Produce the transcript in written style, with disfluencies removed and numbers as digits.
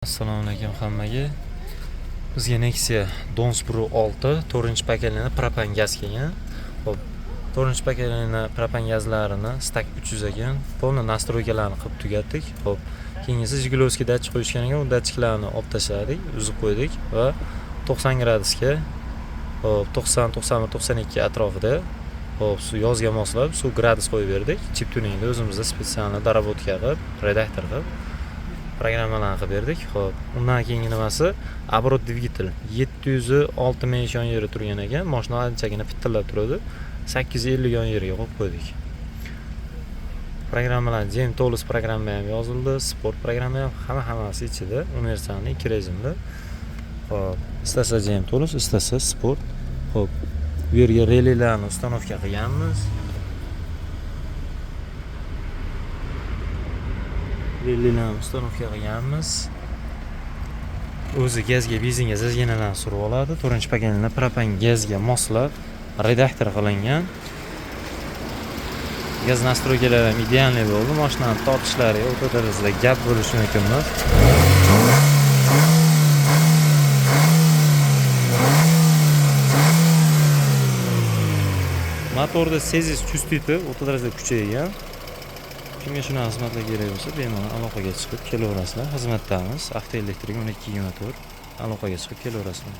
Assalomu alaykum hammaga. Bizga Nexia Dons Pro 6 4 paketlini propan gaz kelgan. Xo'p, 4 paketlini propan gazlarini stak 300 ekan. Polni nastroykalarni qilib tugatdik. Xo'p, keyingisi Jiglovskiy datchik qo'yishgan ekan. U datchiklarni olib tashladik, uzib qo'ydik va 90 gradusga, xo'p, 90, 91, 92 atrofida, xo'p, yozga moslab suv gradus qo'yib berdik. Chip tuningda o'zimizda spetsialniy darabotka qilib, redaktor qilib programmalarni qilib berdik. Xo'p, undan keyingi nimasi оборот dvigatel 760 yon yeri turgan ekan. Mashina anchagina pitillab turadi. 850 yon yeriga qo'yib qo'ydik. Programmalar Jam Tools programma ham yozildi, Sport programma ham hammasi ichida, universalniy 2 rejimda. Xo'p, istasa Jam Tools, istasa Sport. Xo'p, bu yerga relaylarni ustanovka qilganmiz. Relaylarni ustanovka qilganmiz. O'zi gazga, benzinga zajginalarni surib oladi. 4 paketni propan gazga moslab redaktor qilingan. Gaz nastroykalari ham idealniy bo'ldi. Mashinani tortishlari o'ta darajada gap bo'lishi mumkin emas. Motorda sezish chustiti o'ta darajada kuchaygan. Kimga shunaqa xizmatlar kerak bo'lsa, bemalol aloqaga chiqib kelaverasizlar. Xizmatdamiz. Avtoelektrik 12 motor. Aloqaga chiqib kelaverasizlar.